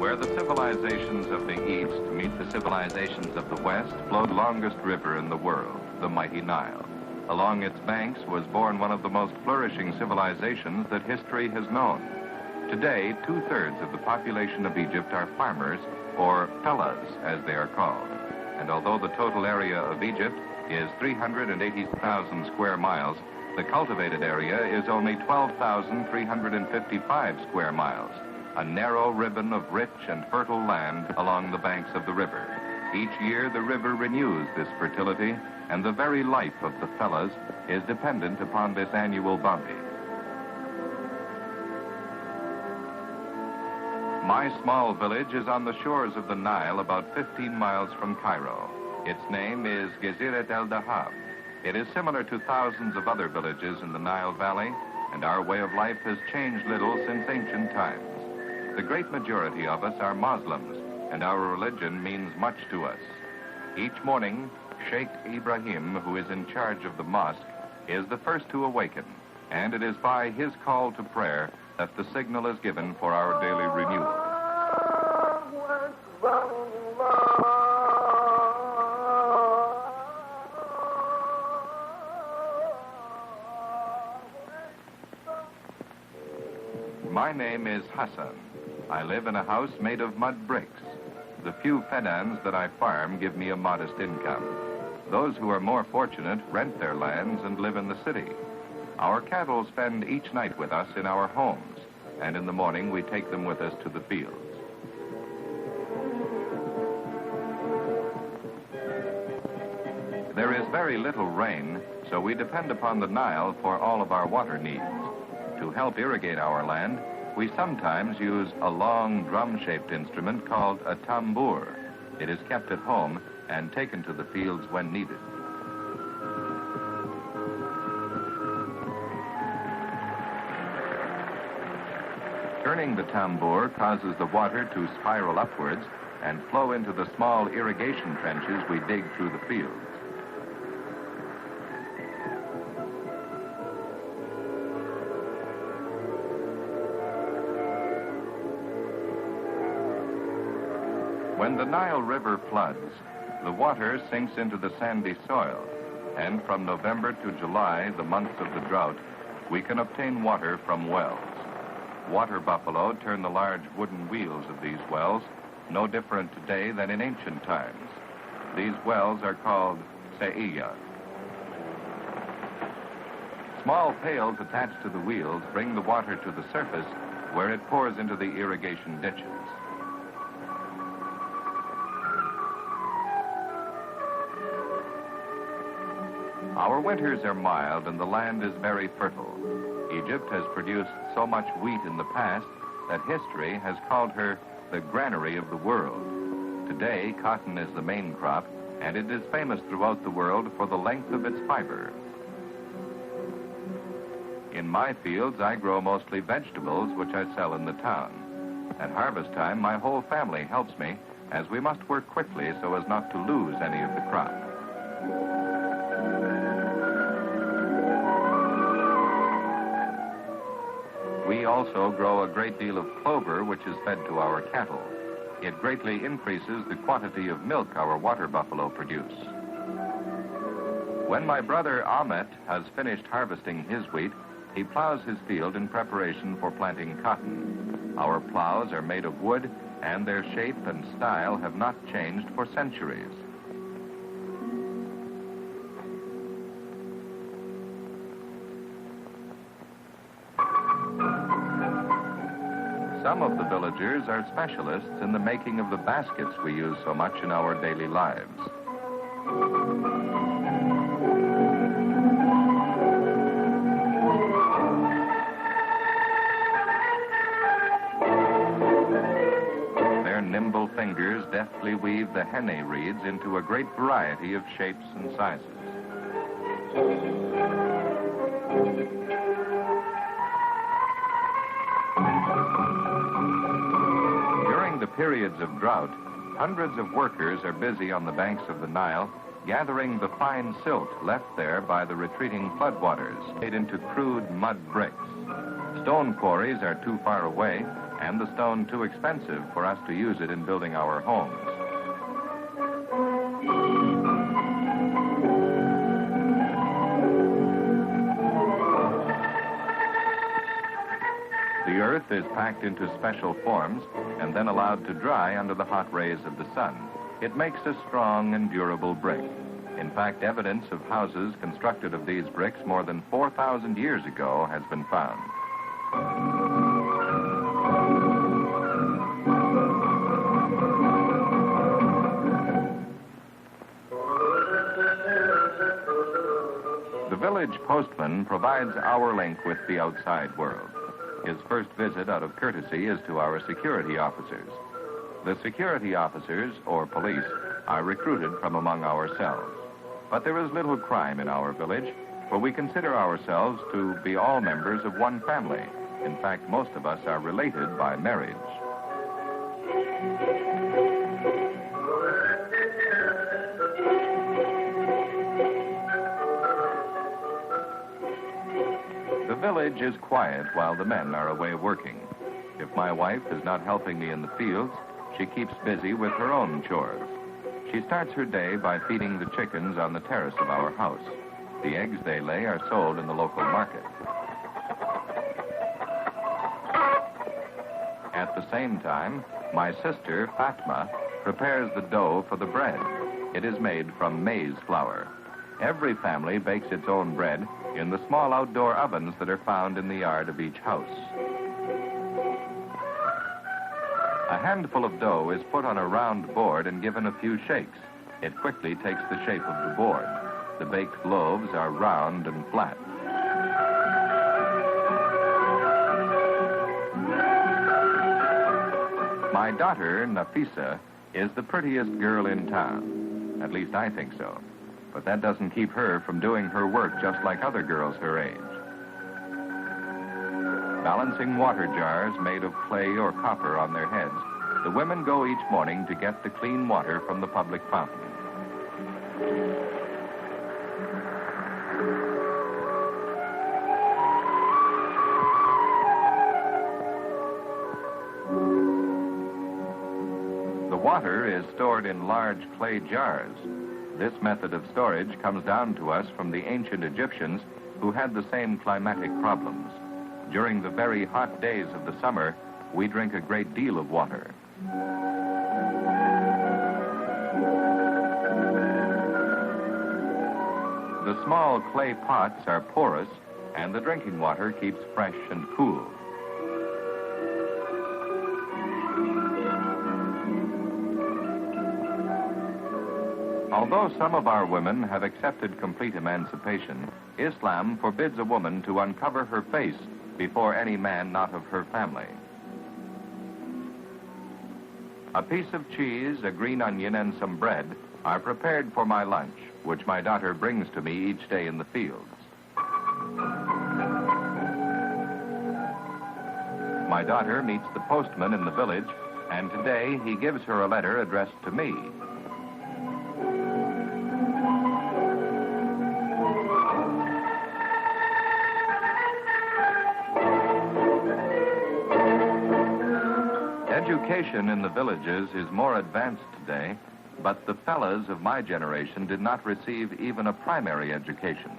Where the civilizations of the East meet the civilizations of the West flowed the longest river in the world, the mighty Nile. Along its banks was born one of the most flourishing civilizations that history has known. Today, 2/3 of the population of Egypt are farmers, or fellahs, as they are called. And although the total area of Egypt is 380,000 square miles, the cultivated area is only 12,355 square miles, a narrow ribbon of rich and fertile land along the banks of the river. Each year, the river renews this fertility, and the very life of the fellahs is dependent upon this annual bounty. My small village is on the shores of the Nile, about 15 miles from Cairo. Its name is Geziret El Dahab. It is similar to thousands of other villages in the Nile Valley, and our way of life has changed little since ancient times. The great majority of us are Muslims, and our religion means much to us. Each morning, Sheikh Ibrahim, who is in charge of the mosque, is the first to awaken, and it is by his call to prayer that the signal is given for our daily renewal. My name is Hassan. I live in a house made of mud bricks. The few fedans that I farm give me a modest income. Those who are more fortunate rent their lands and live in the city. Our cattle spend each night with us in our homes, and in the morning we take them with us to the fields. There is very little rain, so we depend upon the Nile for all of our water needs. To help irrigate our land, we sometimes use a long drum-shaped instrument called a tambour. It is kept at home and taken to the fields when needed. Turning the tambour causes the water to spiral upwards and flow into the small irrigation trenches we dig through the fields. When the Nile River floods, the water sinks into the sandy soil, and from November to July, the months of the drought, we can obtain water from wells. Water buffalo turn the large wooden wheels of these wells, no different today than in ancient times. These wells are called se'iyah. Small pails attached to the wheels bring the water to the surface, where it pours into the irrigation ditches. Our winters are mild and the land is very fertile. Egypt has produced so much wheat in the past that history has called her the granary of the world. Today, cotton is the main crop, and it is famous throughout the world for the length of its fiber. In my fields, I grow mostly vegetables, which I sell in the town. At harvest time, my whole family helps me, as we must work quickly so as not to lose any of the crop. We also grow a great deal of clover, which is fed to our cattle. It greatly increases the quantity of milk our water buffalo produce. When my brother Ahmet has finished harvesting his wheat, he plows his field in preparation for planting cotton. Our plows are made of wood, and their shape and style have not changed for centuries. Some of the villagers are specialists in the making of the baskets we use so much in our daily lives. Their nimble fingers deftly weave the henna reeds into a great variety of shapes and sizes. During the periods of drought, hundreds of workers are busy on the banks of the Nile, gathering the fine silt left there by the retreating floodwaters, made into crude mud bricks. Stone quarries are too far away, and the stone too expensive for us to use it in building our homes. The earth is packed into special forms and then allowed to dry under the hot rays of the sun. It makes a strong and durable brick. In fact, evidence of houses constructed of these bricks more than 4,000 years ago has been found. The village postman provides our link with the outside world. His first visit out of courtesy is to our security officers. The security officers, or police, are recruited from among ourselves. But there is little crime in our village, for we consider ourselves to be all members of one family. In fact, most of us are related by marriage. The village is quiet while the men are away working. If my wife is not helping me in the fields, she keeps busy with her own chores. She starts her day by feeding the chickens on the terrace of our house. The eggs they lay are sold in the local market. At the same time, my sister, Fatma, prepares the dough for the bread. It is made from maize flour. Every family bakes its own bread in the small outdoor ovens that are found in the yard of each house. A handful of dough is put on a round board and given a few shakes. It quickly takes the shape of the board. The baked loaves are round and flat. My daughter, Nafisa, is the prettiest girl in town. At least I think so. But that doesn't keep her from doing her work just like other girls her age. Balancing water jars made of clay or copper on their heads, the women go each morning to get the clean water from the public fountain. The water is stored in large clay jars. This method of storage comes down to us from the ancient Egyptians who had the same climatic problems. During the very hot days of the summer, we drink a great deal of water. The small clay pots are porous, and the drinking water keeps fresh and cool. Although some of our women have accepted complete emancipation, Islam forbids a woman to uncover her face before any man not of her family. A piece of cheese, a green onion, and some bread are prepared for my lunch, which my daughter brings to me each day in the fields. My daughter meets the postman in the village, and today he gives her a letter addressed to me. Education in the villages is more advanced today, but the fellas of my generation did not receive even a primary education.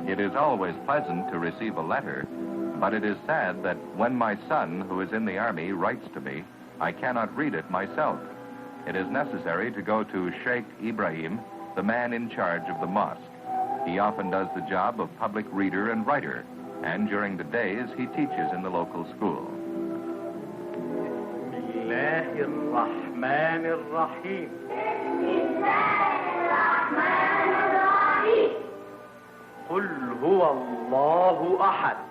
It is always pleasant to receive a letter, but it is sad that when my son, who is in the army, writes to me, I cannot read it myself. It is necessary to go to Sheikh Ibrahim, the man in charge of the mosque. He often does the job of public reader and writer, and during the days he teaches in the local school.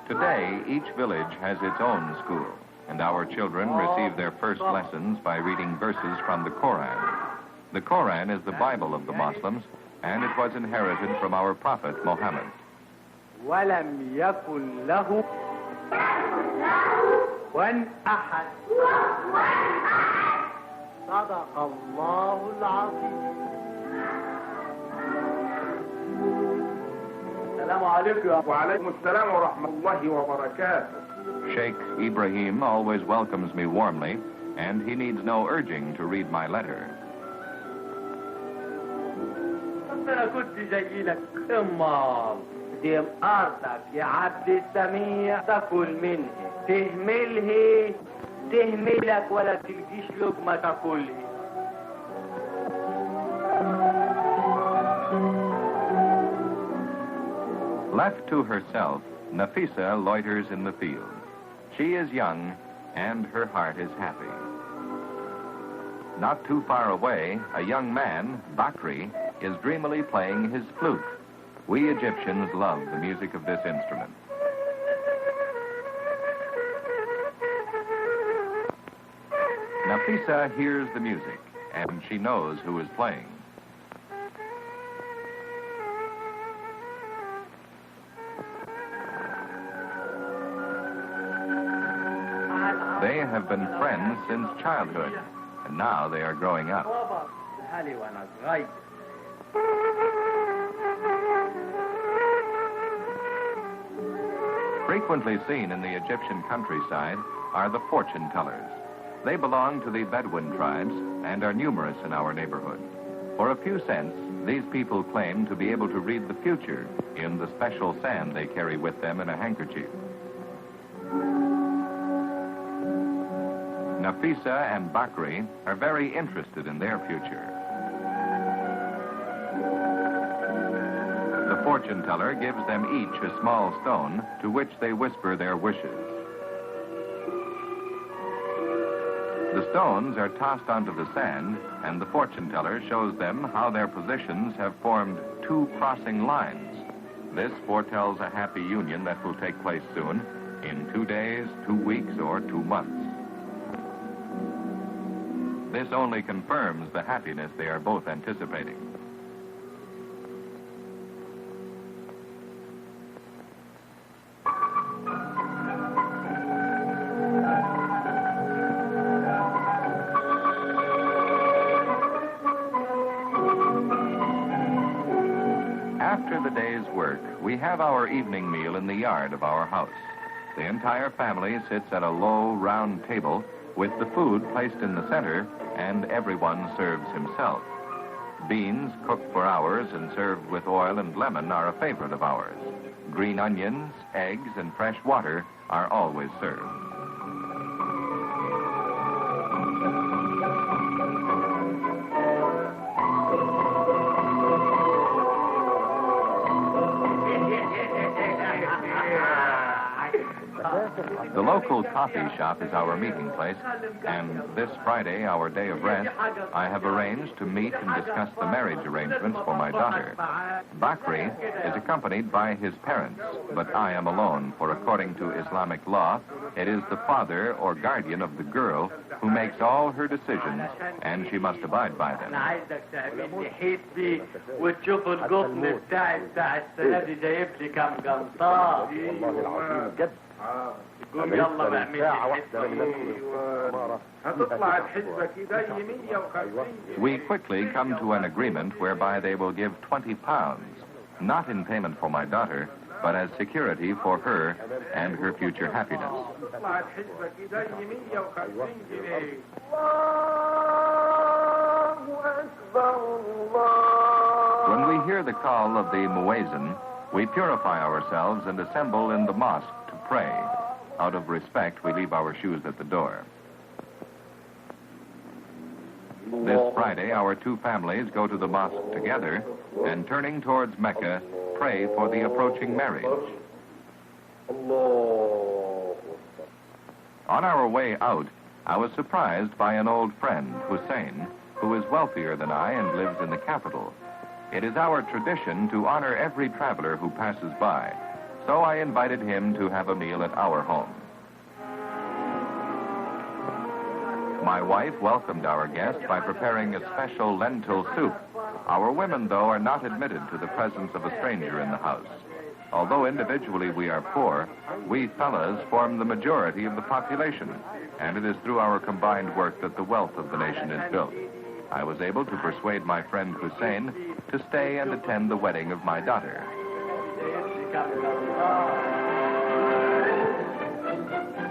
Today, each village has its own school, and our children receive their first lessons by reading verses from the Koran. The Koran is the Bible of the Muslims, and it was inherited from our prophet Muhammad. ولم يكن له كفوا أحد صدق الله العظيم. السلام عليكم. وعليكم السلام ورحمة الله وبركاته. Sheikh Ibrahim always welcomes me warmly, and he needs no urging to read my letter. أنا كنت جاي لك أمال دي أرضك يا عبد السميع تاكل منها تهملها تهملك ولا تلقيش لقمة تاكلها. Left to herself, Nafisa loiters in the field. She is young, and her heart is happy. Not too far away, a young man, Bakri, is dreamily playing his flute. We Egyptians love the music of this instrument. Nafisa hears the music, and she knows who is playing. They have been friends since childhood, and now they are growing up. Frequently seen in the Egyptian countryside are the fortune tellers. They belong to the Bedouin tribes and are numerous in our neighborhood. For a few cents, these people claim to be able to read the future in the special sand they carry with them in a handkerchief. Nafisa and Bakri are very interested in their future. The fortune teller gives them each a small stone to which they whisper their wishes. The stones are tossed onto the sand, and the fortune teller shows them how their positions have formed two crossing lines. This foretells a happy union that will take place soon, in 2 days, 2 weeks, or 2 months. This only confirms the happiness they are both anticipating. After the day's work, we have our evening meal in the yard of our house. The entire family sits at a low, round table with the food placed in the center, and everyone serves himself. Beans cooked for hours and served with oil and lemon are a favorite of ours. Green onions, eggs, and fresh water are always served. The local coffee shop is our meeting place, and this Friday, our day of rest, I have arranged to meet and discuss the marriage arrangements for my daughter. Bakri is accompanied by his parents, but I am alone, for according to Islamic law, it is the father or guardian of the girl who makes all her decisions, and she must abide by them. We quickly come to an agreement whereby they will give 20 pounds, not in payment for my daughter, but as security for her and her future happiness. When we hear the call of the muezzin, we purify ourselves and assemble in the mosque to pray. Out of respect, we leave our shoes at the door. This Friday, our two families go to the mosque together and, turning towards Mecca, pray for the approaching marriage. On our way out, I was surprised by an old friend, Hussein, who is wealthier than I and lives in the capital. It is our tradition to honor every traveler who passes by, so I invited him to have a meal at our home. My wife welcomed our guest by preparing a special lentil soup. Our women, though, are not admitted to the presence of a stranger in the house. Although individually we are poor, we fellas form the majority of the population, and it is through our combined work that the wealth of the nation is built. I was able to persuade my friend Hussein to stay and attend the wedding of my daughter.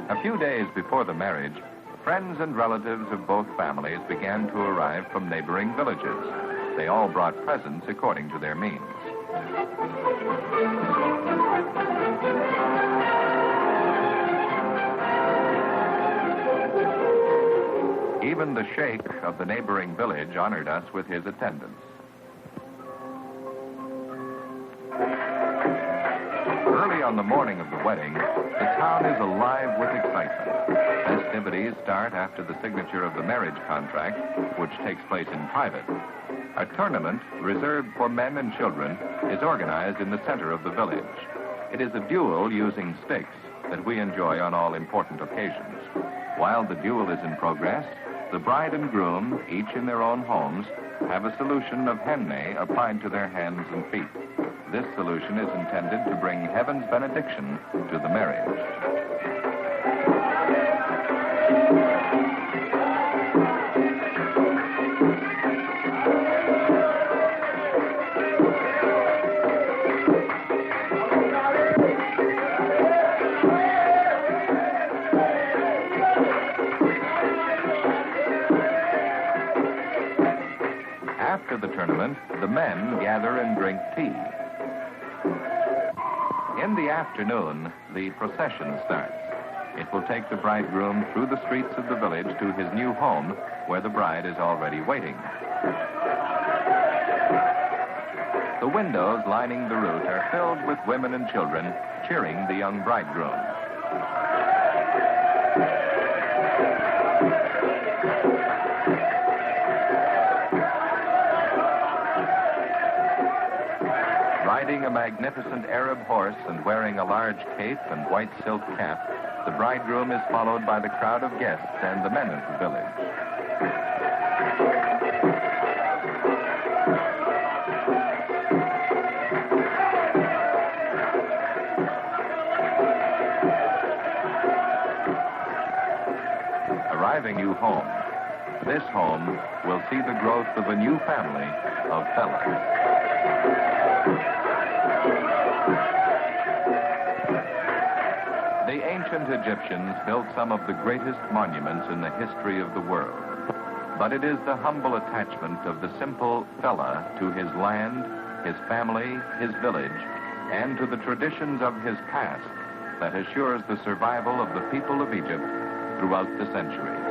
A few days before the marriage, friends and relatives of both families began to arrive from neighboring villages. They all brought presents according to their means. Even the sheikh of the neighboring village honored us with his attendance. Early on the morning of the wedding, the town is alive with excitement. Festivities start after the signature of the marriage contract, which takes place in private. A tournament reserved for men and children is organized in the center of the village. It is a duel using sticks that we enjoy on all important occasions. While the duel is in progress, the bride and groom, each in their own homes, have a solution of henna applied to their hands and feet. This solution is intended to bring heaven's benediction to the marriage. After the tournament, the men gather and drink tea. In the afternoon, the procession starts. It will take the bridegroom through the streets of the village to his new home, where the bride is already waiting. The windows lining the route are filled with women and children cheering the young bridegroom. Riding a magnificent Arab horse and wearing a large cape and white silk cap, the bridegroom is followed by the crowd of guests and the men of the village. Arriving new home. This home will see the growth of a new family of fellas. The ancient Egyptians built some of the greatest monuments in the history of the world. But it is the humble attachment of the simple fellah to his land, his family, his village, and to the traditions of his past that assures the survival of the people of Egypt throughout the centuries.